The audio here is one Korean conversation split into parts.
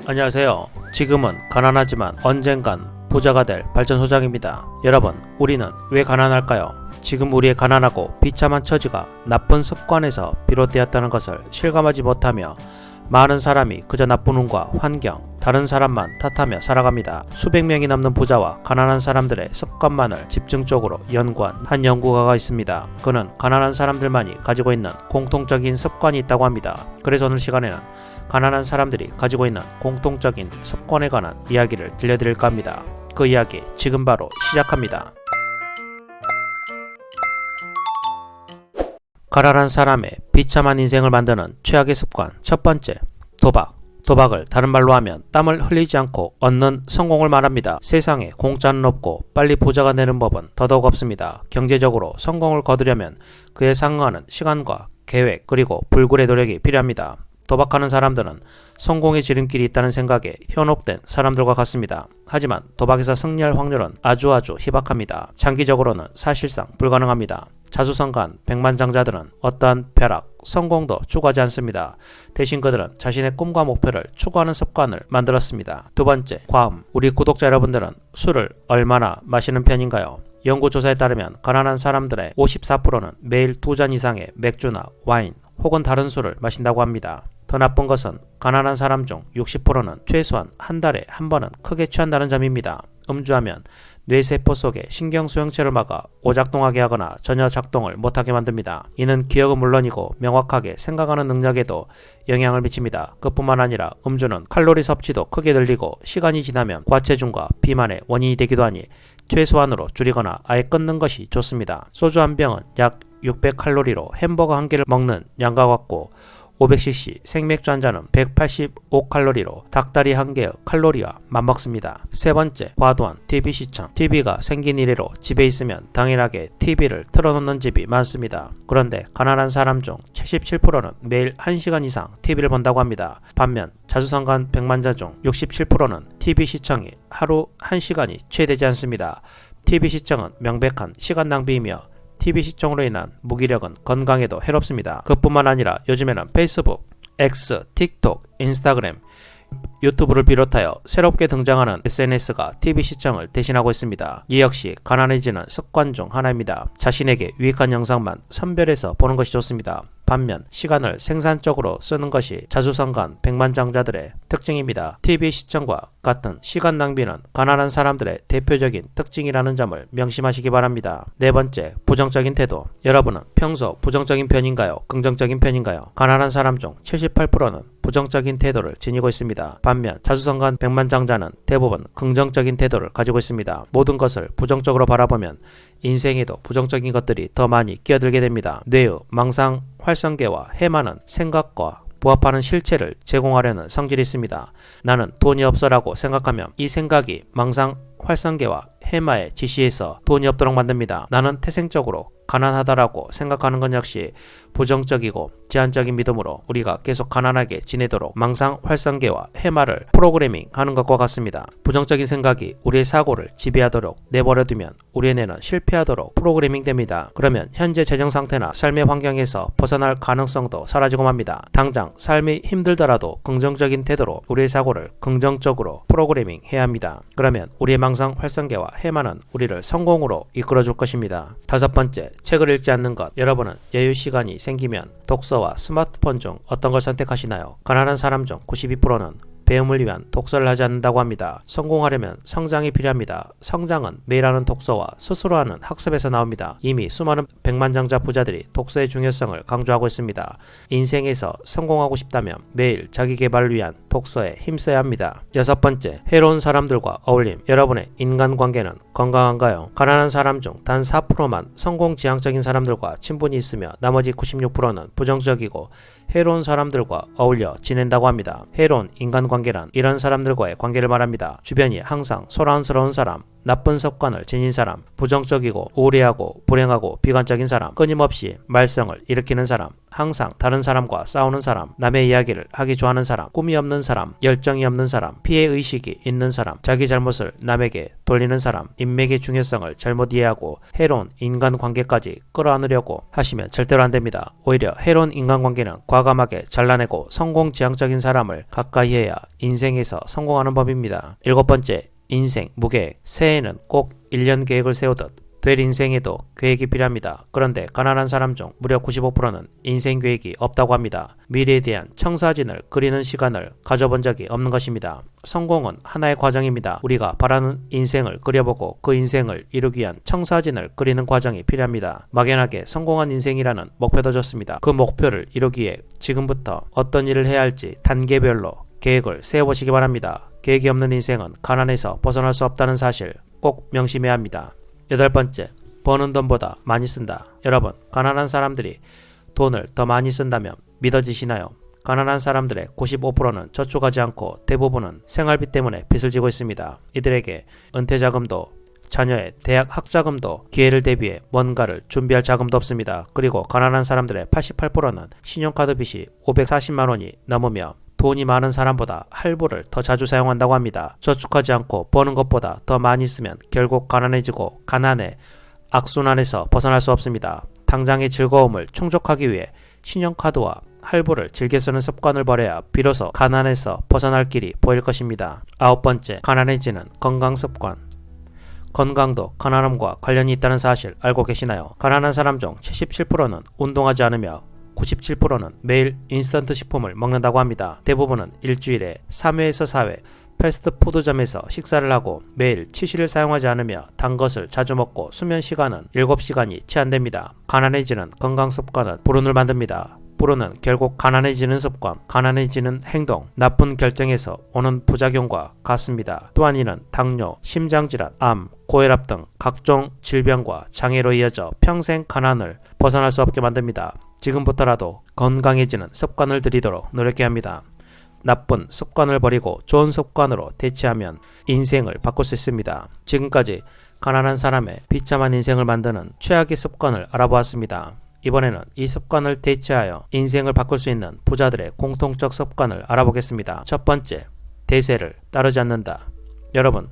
안녕하세요. 지금은 가난하지만 언젠간 부자가 될 발전소장입니다. 여러분, 우리는 왜 가난할까요? 지금 우리의 가난하고 비참한 처지가 나쁜 습관에서 비롯되었다는 것을 실감하지 못하며 많은 사람이 그저 나쁜 운과 환경, 다른 사람만 탓하며 살아갑니다. 수백 명이 넘는 부자와 가난한 사람들의 습관만을 집중적으로 연구한 한 연구가가 있습니다. 그는 가난한 사람들만이 가지고 있는 공통적인 습관이 있다고 합니다. 그래서 오늘 시간에는 가난한 사람들이 가지고 있는 공통적인 습관에 관한 이야기를 들려드릴까 합니다. 그 이야기 지금 바로 시작합니다. 가난한 사람의 비참한 인생을 만드는 최악의 습관. 첫 번째, 도박. 도박을 다른 말로 하면 땀을 흘리지 않고 얻는 성공을 말합니다. 세상에 공짜는 없고 빨리 부자가 되는 법은 더더욱 없습니다. 경제적으로 성공을 거두려면 그에 상응하는 시간과 계획 그리고 불굴의 노력이 필요합니다. 도박하는 사람들은 성공의 지름길이 있다는 생각에 현혹된 사람들과 같습니다. 하지만 도박에서 승리할 확률은 아주 희박합니다. 장기적으로는 사실상 불가능합니다. 자수성가한 백만장자들은 어떠한 벼락, 성공도 추구하지 않습니다. 대신 그들은 자신의 꿈과 목표를 추구하는 습관을 만들었습니다. 두 번째, 과음. 우리 구독자 여러분들은 술을 얼마나 마시는 편인가요? 연구조사에 따르면 가난한 사람들의 54%는 매일 2잔 이상의 맥주나 와인 혹은 다른 술을 마신다고 합니다. 더 나쁜 것은 가난한 사람 중 60%는 최소한 한 달에 한 번은 크게 취한다는 점입니다. 음주하면 뇌세포 속에 신경소형체를 막아 오작동하게 하거나 전혀 작동을 못하게 만듭니다. 이는 기억은 물론이고 명확하게 생각하는 능력에도 영향을 미칩니다. 그뿐만 아니라 음주는 칼로리 섭취도 크게 늘리고 시간이 지나면 과체중과 비만의 원인이 되기도 하니 최소한으로 줄이거나 아예 끊는 것이 좋습니다. 소주 한 병은 약 600칼로리로 햄버거 한 개를 먹는 양과 같고 500cc 생맥주 한 잔은 185칼로리로 닭다리 한 개의 칼로리와 맞먹습니다. 세 번째, 과도한 TV 시청. TV가 생긴 이래로 집에 있으면 당연하게 TV를 틀어놓는 집이 많습니다. 그런데 가난한 사람 중 77%는 매일 1시간 이상 TV를 본다고 합니다. 반면 자수성가한 백만자 중 67%는 TV 시청이 하루 1시간이 채 되지 않습니다. TV 시청은 명백한 시간 낭비이며 TV 시청으로 인한 무기력은 건강에도 해롭습니다. 그뿐만 아니라 요즘에는 페이스북, X, 틱톡, 인스타그램, 유튜브를 비롯하여 새롭게 등장하는 SNS가 TV 시청을 대신하고 있습니다. 이 역시 가난해지는 습관 중 하나입니다. 자신에게 유익한 영상만 선별해서 보는 것이 좋습니다. 반면 시간을 생산적으로 쓰는 것이 자수성가한 백만장자들의 특징입니다. TV 시청과 같은 시간 낭비는 가난한 사람들의 대표적인 특징이라는 점을 명심하시기 바랍니다. 네 번째, 부정적인 태도. 여러분은 평소 부정적인 편인가요? 긍정적인 편인가요? 가난한 사람 중 78%는 부정적인 태도를 지니고 있습니다. 반면 자수성가한 백만장자는 대부분 긍정적인 태도를 가지고 있습니다. 모든 것을 부정적으로 바라보면 인생에도 부정적인 것들이 더 많이 끼어들게 됩니다. 뇌의 망상 활성계와 해마는 생각과 부합하는 실체를 제공하려는 성질이 있습니다. 나는 돈이 없어라고 생각하면 이 생각이 망상 활성계와 해마의 지시에서 돈이 없도록 만듭니다. 나는 태생적으로 가난하다라고 생각하는 것 역시 부정적이고 제한적인 믿음으로 우리가 계속 가난하게 지내도록 망상 활성계와 해마를 프로그래밍 하는 것과 같습니다. 부정적인 생각이 우리의 사고를 지배하도록 내버려두면 우리의 뇌는 실패하도록 프로그래밍 됩니다. 그러면 현재 재정 상태나 삶의 환경에서 벗어날 가능성도 사라지고 맙니다. 당장 삶이 힘들더라도 긍정적인 태도로 우리의 사고를 긍정적으로 프로그래밍 해야 합니다. 그러면 우리의 망상 활성계와 해마는 우리를 성공으로 이끌어줄 것입니다. 다섯 번째, 책을 읽지 않는 것. 여러분은 여유 시간이 생기면 독서와 스마트폰 중 어떤 걸 선택하시나요? 가난한 사람 중 92%는 배움을 위한 독서를 하지 않는다고 합니다. 성공하려면 성장이 필요합니다. 성장은 매일 하는 독서와 스스로 하는 학습에서 나옵니다. 이미 수많은 백만장자 부자들이 독서의 중요성을 강조하고 있습니다. 인생에서 성공하고 싶다면 매일 자기계발을 위한 독서에 힘써야 합니다. 여섯 번째, 해로운 사람들과 어울림. 여러분의 인간관계는 건강한가요? 가난한 사람 중 단 4%만 성공지향적인 사람들과 친분이 있으며 나머지 96%는 부정적이고 해로운 사람들과 어울려 지낸다고 합니다. 해로운 인간관계란 이런 사람들과의 관계를 말합니다. 주변이 항상 소란스러운 사람, 나쁜 습관을 지닌 사람, 부정적이고 우울해하고 불행하고 비관적인 사람, 끊임없이 말썽을 일으키는 사람, 항상 다른 사람과 싸우는 사람, 남의 이야기를 하기 좋아하는 사람, 꿈이 없는 사람, 열정이 없는 사람, 피해의식이 있는 사람, 자기 잘못을 남에게 돌리는 사람, 인맥의 중요성을 잘못 이해하고 해로운 인간관계까지 끌어안으려고 하시면 절대로 안됩니다. 오히려 해로운 인간관계는 과감하게 잘라내고 성공지향적인 사람을 가까이 해야 인생에서 성공하는 법입니다. 7번째, 인생 무계획. 새해에는 꼭 1년 계획을 세우듯 될 인생에도 계획이 필요합니다. 그런데 가난한 사람 중 무려 95%는 인생 계획이 없다고 합니다. 미래에 대한 청사진을 그리는 시간을 가져본 적이 없는 것입니다. 성공은 하나의 과정입니다. 우리가 바라는 인생을 그려보고 그 인생을 이루기 위한 청사진을 그리는 과정이 필요합니다. 막연하게 성공한 인생이라는 목표도 좋습니다. 그 목표를 이루기 위해 지금부터 어떤 일을 해야 할지 단계별로 계획을 세워보시기 바랍니다. 계획이 없는 인생은 가난에서 벗어날 수 없다는 사실 꼭 명심해야 합니다. 8번째, 버는 돈보다 많이 쓴다. 여러분, 가난한 사람들이 돈을 더 많이 쓴다면 믿어지시나요? 가난한 사람들의 95%는 저축하지 않고 대부분은 생활비 때문에 빚을 지고 있습니다. 이들에게 은퇴자금도 자녀의 대학 학자금도 기회를 대비해 뭔가를 준비할 자금도 없습니다. 그리고 가난한 사람들의 88%는 신용카드 빚이 540만 원이 넘으며 돈이 많은 사람보다 할부를 더 자주 사용한다고 합니다. 저축하지 않고 버는 것보다 더 많이 쓰면 결국 가난해지고 가난의 악순환에서 벗어날 수 없습니다. 당장의 즐거움을 충족하기 위해 신용카드와 할부를 즐겨 쓰는 습관을 버려야 비로소 가난에서 벗어날 길이 보일 것입니다. 9번째, 가난해지는 건강습관. 건강도 가난함과 관련이 있다는 사실 알고 계시나요? 가난한 사람 중 77%는 운동하지 않으며 97%는 매일 인스턴트 식품을 먹는다고 합니다. 대부분은 일주일에 3회에서 4회 패스트푸드점에서 식사를 하고 매일 치실을 사용하지 않으며 단 것을 자주 먹고 수면 시간은 7시간이 채 안 됩니다. 가난해지는 건강습관은 불운을 만듭니다. 불운은 결국 가난해지는 습관, 가난해지는 행동, 나쁜 결정에서 오는 부작용과 같습니다. 또한 이는 당뇨, 심장질환, 암, 고혈압 등 각종 질병과 장애로 이어져 평생 가난을 벗어날 수 없게 만듭니다. 지금부터라도 건강해지는 습관을 들이도록 노력해야 합니다. 나쁜 습관을 버리고 좋은 습관으로 대체하면 인생을 바꿀 수 있습니다. 지금까지 가난한 사람의 비참한 인생을 만드는 최악의 습관을 알아보았습니다. 이번에는 이 습관을 대체하여 인생을 바꿀 수 있는 부자들의 공통적 습관을 알아보겠습니다. 첫 번째, 대세를 따르지 않는다. 여러분,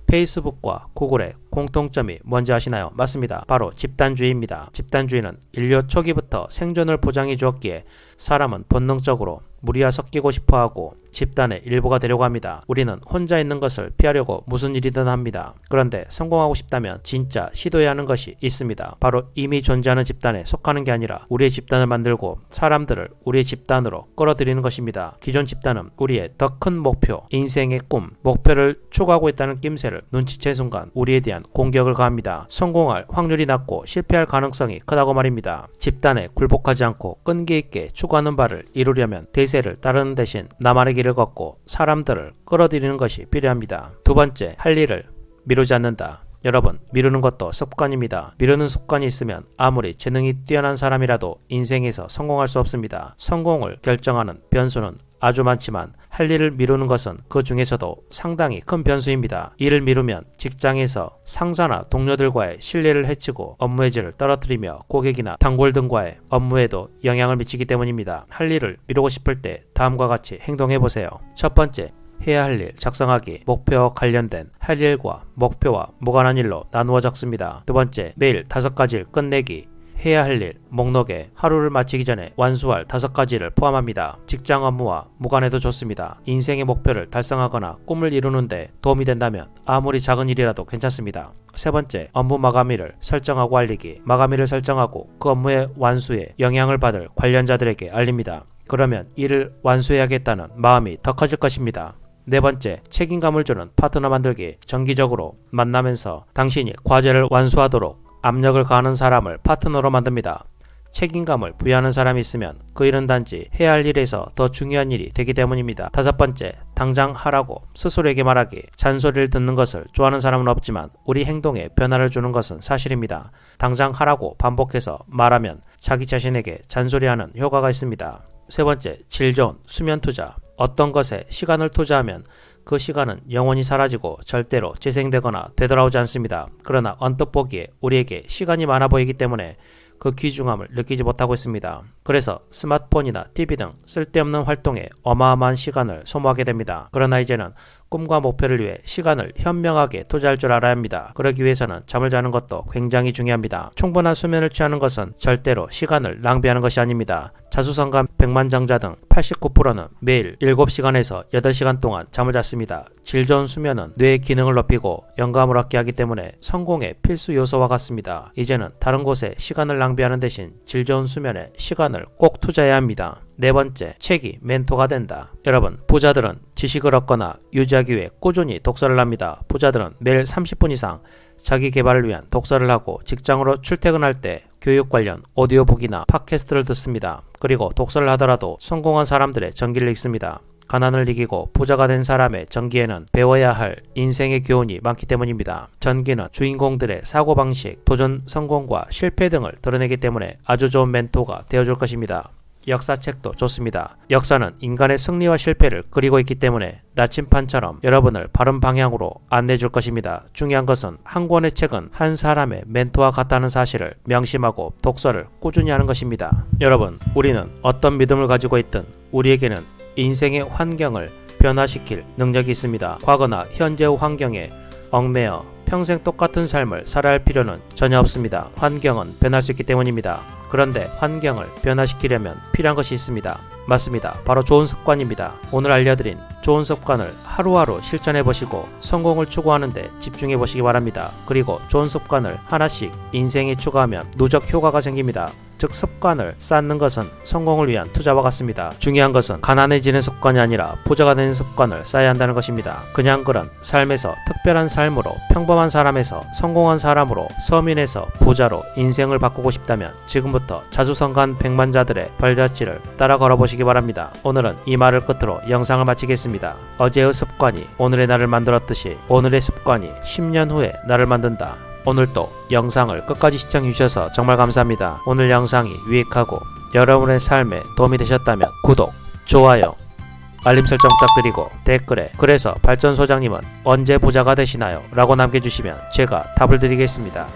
페이스북과 구글의 공통점이 뭔지 아시나요? 맞습니다. 바로 집단주의입니다. 집단주의는 인류 초기부터 생존을 보장해 주었기에 사람은 본능적으로 무리와 섞이고 싶어하고 집단의 일부가 되려고 합니다. 우리는 혼자 있는 것을 피하려고 무슨 일이든 합니다. 그런데 성공하고 싶다면 진짜 시도해야 하는 것이 있습니다. 바로 이미 존재하는 집단에 속하는 게 아니라 우리의 집단을 만들고 사람들을 우리의 집단으로 끌어들이는 것입니다. 기존 집단은 우리의 더 큰 목표, 인생의 꿈, 목표를 추구하고 있다는 낌새를 눈치챈 순간 우리에 대한 공격을 가합니다. 성공할 확률이 낮고 실패할 가능성이 크다고 말입니다. 집단에 굴복하지 않고 끈기 있게 추구하는 바를 이루려면 대세를 따르는 대신 나만의 길을 걷고 사람들을 끌어들이는 것이 필요합니다. 두 번째, 할 일을 미루지 않는다. 여러분, 미루는 것도 습관입니다. 미루는 습관이 있으면 아무리 재능이 뛰어난 사람이라도 인생에서 성공할 수 없습니다. 성공을 결정하는 변수는 아주 많지만 할 일을 미루는 것은 그 중에서도 상당히 큰 변수입니다. 일을 미루면 직장에서 상사나 동료들과의 신뢰를 해치고 업무의 질을 떨어뜨리며 고객이나 단골 등과의 업무에도 영향을 미치기 때문입니다. 할 일을 미루고 싶을 때 다음과 같이 행동해보세요. 첫 번째, 해야 할 일 작성하기. 목표와 관련된 할 일과 목표와 무관한 일로 나누어 적습니다. 두 번째, 매일 5가지를 끝내기. 해야 할 일 목록에 하루를 마치기 전에 완수할 5가지를 포함합니다. 직장 업무와 무관해도 좋습니다. 인생의 목표를 달성하거나 꿈을 이루는데 도움이 된다면 아무리 작은 일이라도 괜찮습니다. 세 번째, 업무 마감일을 설정하고 알리기. 마감일을 설정하고 그 업무의 완수에 영향을 받을 관련자들에게 알립니다. 그러면 일을 완수해야겠다는 마음이 더 커질 것입니다. 네 번째, 책임감을 주는 파트너 만들기. 정기적으로 만나면서 당신이 과제를 완수하도록 압력을 가하는 사람을 파트너로 만듭니다. 책임감을 부여하는 사람이 있으면 그 일은 단지 해야 할 일에서 더 중요한 일이 되기 때문입니다. 다섯 번째, 당장 하라고 스스로에게 말하기. 잔소리를 듣는 것을 좋아하는 사람은 없지만 우리 행동에 변화를 주는 것은 사실입니다. 당장 하라고 반복해서 말하면 자기 자신에게 잔소리하는 효과가 있습니다. 세 번째, 질 좋은 수면 투자. 어떤 것에 시간을 투자하면 그 시간은 영원히 사라지고 절대로 재생되거나 되돌아오지 않습니다. 그러나 언뜻 보기에 우리에게 시간이 많아 보이기 때문에 그 귀중함을 느끼지 못하고 있습니다. 그래서 스마트폰이나 TV 등 쓸데없는 활동에 어마어마한 시간을 소모하게 됩니다. 그러나 이제는 꿈과 목표를 위해 시간을 현명하게 투자할 줄 알아야 합니다. 그러기 위해서는 잠을 자는 것도 굉장히 중요합니다. 충분한 수면을 취하는 것은 절대로 시간을 낭비하는 것이 아닙니다. 자수성가 백만장자 등 89%는 매일 7시간에서 8시간 동안 잠을 잤습니다. 질 좋은 수면은 뇌의 기능을 높이고 영감을 얻게 하기 때문에 성공의 필수 요소와 같습니다. 이제는 다른 곳에 시간을 낭비하는 대신 질 좋은 수면에 시간을 꼭 투자해야 합니다. 네 번째, 책이 멘토가 된다. 여러분, 부자들은 지식을 얻거나 유지하기 위해 꾸준히 독서를 합니다. 부자들은 매일 30분 이상 자기 개발을 위한 독서를 하고 직장으로 출퇴근할 때 교육 관련 오디오북이나 팟캐스트를 듣습니다. 그리고 독서를 하더라도 성공한 사람들의 전기를 읽습니다. 가난을 이기고 부자가 된 사람의 전기에는 배워야 할 인생의 교훈이 많기 때문입니다. 전기는 주인공들의 사고방식, 도전 성공과 실패 등을 드러내기 때문에 아주 좋은 멘토가 되어줄 것입니다. 역사책도 좋습니다. 역사는 인간의 승리와 실패를 그리고 있기 때문에 나침판처럼 여러분을 바른 방향으로 안내줄 것입니다. 중요한 것은 한 권의 책은 한 사람의 멘토와 같다는 사실을 명심하고 독서를 꾸준히 하는 것입니다. 여러분, 우리는 어떤 믿음을 가지고 있든 우리에게는 인생의 환경을 변화시킬 능력이 있습니다. 과거나 현재의 환경에 얽매여 평생 똑같은 삶을 살아야 할 필요는 전혀 없습니다. 환경은 변할 수 있기 때문입니다. 그런데 환경을 변화시키려면 필요한 것이 있습니다. 맞습니다. 바로 좋은 습관입니다. 오늘 알려드린 좋은 습관을 하루하루 실천해 보시고 성공을 추구하는 데 집중해 보시기 바랍니다. 그리고 좋은 습관을 하나씩 인생에 추가하면 누적 효과가 생깁니다. 즉 습관을 쌓는 것은 성공을 위한 투자와 같습니다. 중요한 것은 가난해지는 습관이 아니라 부자가 되는 습관을 쌓아야 한다는 것입니다. 그냥 그런 삶에서 특별한 삶으로 평범한 사람에서 성공한 사람으로 서민에서 부자로 인생을 바꾸고 싶다면 지금부터 자수성가한 백만자들의 발자취를 따라 걸어보시기 바랍니다. 오늘은 이 말을 끝으로 영상을 마치겠습니다. 어제의 습관이 오늘의 나를 만들었듯이 오늘의 습관이 10년 후에 나를 만든다. 오늘도 영상을 끝까지 시청해주셔서 정말 감사합니다. 오늘 영상이 유익하고 여러분의 삶에 도움이 되셨다면 구독, 좋아요, 알림 설정 부탁드리고 댓글에 그래서 발전소장님은 언제 부자가 되시나요? 라고 남겨주시면 제가 답을 드리겠습니다.